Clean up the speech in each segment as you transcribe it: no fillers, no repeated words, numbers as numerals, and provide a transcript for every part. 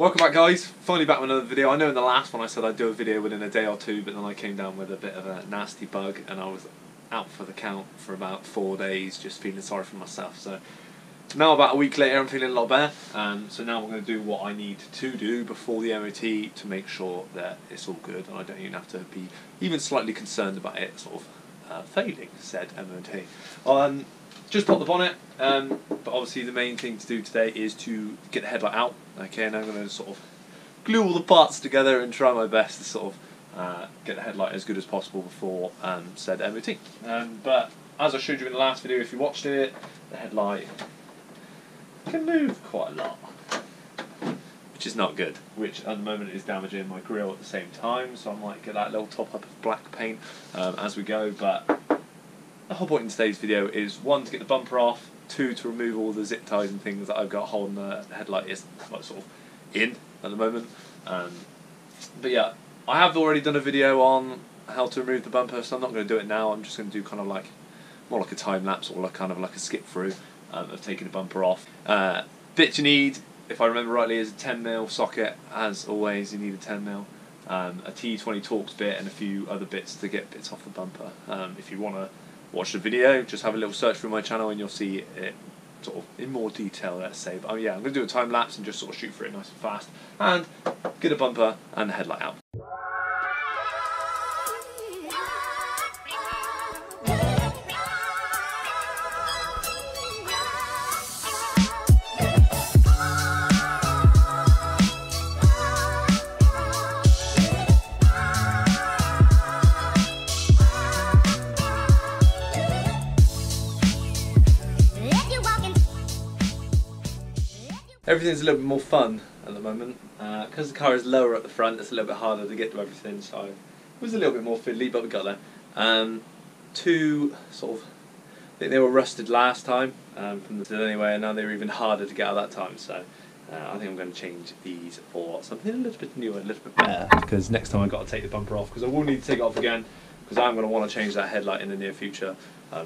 Welcome back, guys. Finally back with another video. I know in the last one I said I'd do a video within a day or two, but then I came down with a bit of a nasty bug and I was out for the count for about 4 days, just feeling sorry for myself. So now about a week later I'm feeling a lot better, so now I'm going to do what I need to do before the MOT to make sure that it's all good and I don't even have to be even slightly concerned about it sort of failing said MOT. Just pop the bonnet, but obviously the main thing to do today is to get the headlight out. Okay, and I'm going to sort of glue all the parts together and try my best to sort of get the headlight as good as possible before said MOT. But as I showed you in the last video, if you watched it, the headlight can move quite a lot, which is not good, which at the moment is damaging my grille at the same time, so I might get that little top up of black paint as we go. But the whole point in today's video is 1, to get the bumper off, 2, to remove all the zip ties and things that I've got holding the headlight is like sort of in at the moment. But yeah, I have already done a video on how to remove the bumper, so I'm not going to do it now. I'm just going to do kind of like more like a time lapse or like kind of like a skip through of taking the bumper off. Bits you need, if I remember rightly, is a 10mm socket. As always, you need a 10mm. A T20 Torx bit and a few other bits to get bits off the bumper. If you want to watch the video, just have a little search through my channel and you'll see it sort of in more detail, let's say. But yeah, I'm going to do a time lapse and just sort of shoot for it nice and fast and get a bumper and the headlight out. Everything's a little bit more fun at the moment because the car is lower at the front. It's a little bit harder to get to everything, so it was a little bit more fiddly, but we got there. Two sort of, I think they were rusted last time from the anyway, and now they're even harder to get out that time. So I think I'm going to change these for something a little bit newer, a little bit better. Because next time I've got to take the bumper off, because I will need to take it off again, because I'm going to want to change that headlight in the near future.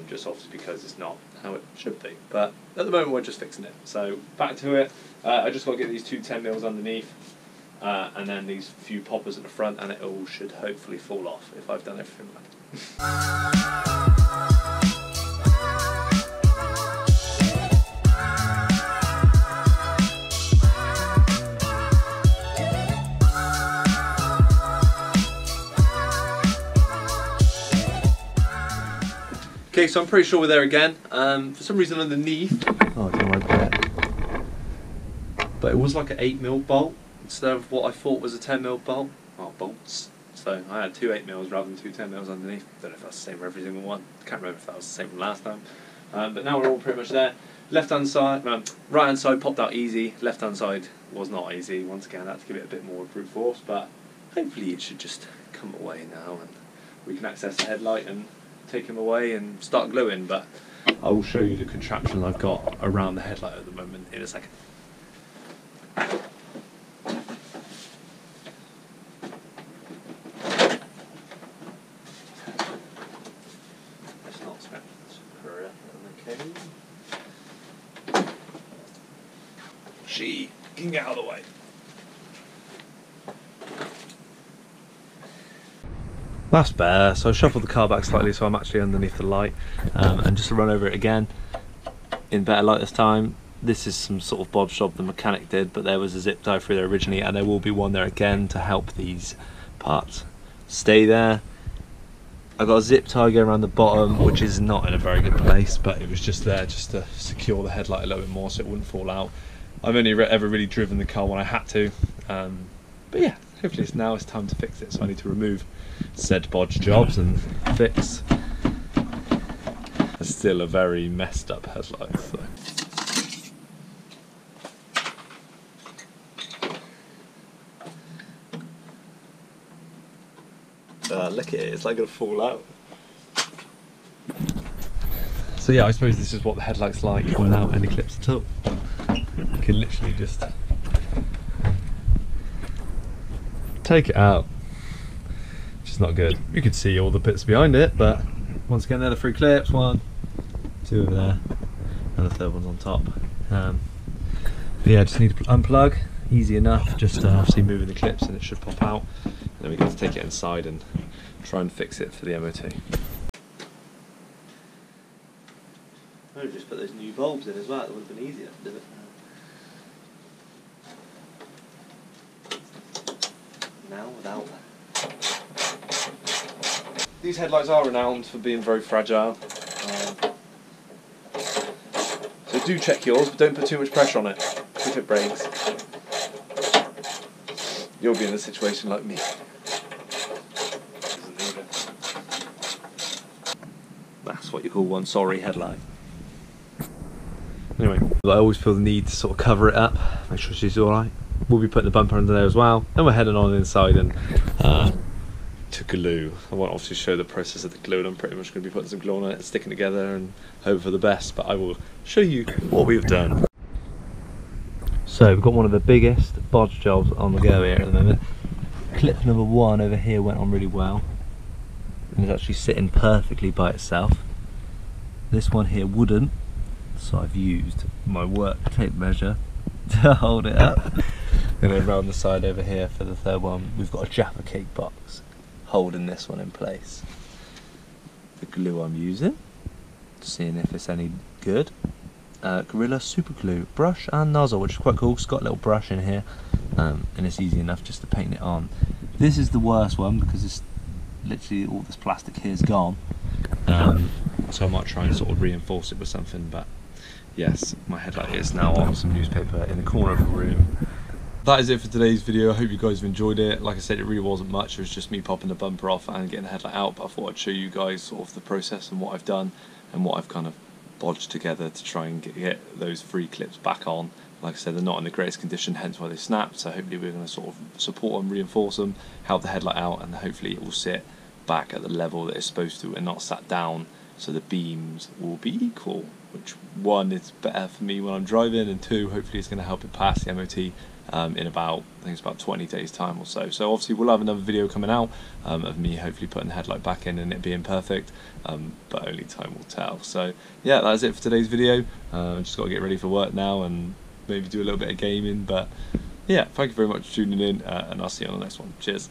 Just obviously because it's not how it should be, but at the moment we're just fixing it. So back to it. I just got to get these 2 10mm underneath and then these few poppers at the front, and it all should hopefully fall off if I've done everything right. Okay, so I'm pretty sure we're there again. For some reason underneath, oh, I don't know where I put it, but it was like an 8mm bolt instead of what I thought was a 10mm bolt. Well, bolts. So I had 2 8mm rather than 2 10mm underneath. Don't know if that's the same for every single one. Can't remember if that was the same from last time. But now we're all pretty much there. Left hand side, right hand side popped out easy. Left hand side was not easy. Once again, I had to give it a bit more brute force, but hopefully it should just come away now and we can access the headlight and take him away and start gluing. But I will show you the contraption I've got around the headlight at the moment in a second. Let's not spend okay. She can get out of the way. That's better. So I shuffled the car back slightly so I'm actually underneath the light, and just to run over it again in better light this time. This is some sort of bodge job the mechanic did, but there was a zip tie through there originally and there will be one there again to help these parts stay there. I got a zip tie going around the bottom, which is not in a very good place, but it was just there just to secure the headlight a little bit more so it wouldn't fall out. I've only ever really driven the car when I had to, but yeah, hopefully now it's time to fix it, so I need to remove said bodge jobs and fix. It's still a very messed up headlight. So. Look at it, it's like gonna fall out. So yeah, I suppose this is what the headlight's like without any clips at all. You can literally just take it out. It's not good. You can see all the bits behind it, but once again, they're the 3 clips. 1, 2 over there, and the third one's on top. But yeah, just need to unplug, easy enough, just obviously moving the clips and it should pop out, and then we get to take it inside and try and fix it for the MOT. I would just put those new bulbs in as well, it would have been easier to do it. Now without them. These headlights are renowned for being very fragile, so do check yours, but don't put too much pressure on it. If it breaks, you'll be in a situation like me. That's what you call one sorry headlight. Anyway, I always feel the need to sort of cover it up, make sure she's alright. We'll be putting the bumper under there as well. Then we're heading on inside and to glue. I won't obviously show the process of the glue, and I'm pretty much going to be putting some glue on it and sticking together and hope for the best, but I will show you what we've done. So we've got one of the biggest bodge jobs on the go here at the moment. Clip number 1 over here went on really well and is actually sitting perfectly by itself. This one here wouldn't, so I've used my work tape measure to hold it up. And then round the side over here for the third one, we've got a Jaffa cake box holding this one in place. The glue I'm using, seeing if it's any good. Gorilla Super Glue brush and nozzle, which is quite cool. It's got a little brush in here, and it's easy enough just to paint it on. This is the worst one because it's literally all this plastic here is gone. So I might try and sort of reinforce it with something, but yes, my headlight is now on some newspaper in the corner of the room. That is it for today's video. I hope you guys have enjoyed it. Like I said, it really wasn't much. It was just me popping the bumper off and getting the headlight out, but I thought I'd show you guys sort of the process and what I've done and what I've kind of bodged together to try and get those 3 clips back on. Like I said, they're not in the greatest condition, hence why they snapped, so hopefully we're going to sort of support them, reinforce them, help the headlight out, and hopefully it will sit back at the level that it's supposed to and not sat down, so the beams will be equal, which 1 is better for me when I'm driving, and 2, hopefully it's going to help it pass the MOT in about, I think it's about 20 days time or so. So obviously we'll have another video coming out of me hopefully putting the headlight back in and it being perfect, but only time will tell. So yeah, that's it for today's video. Just got to get ready for work now and maybe do a little bit of gaming, but yeah, thank you very much for tuning in, and I'll see you on the next one. Cheers.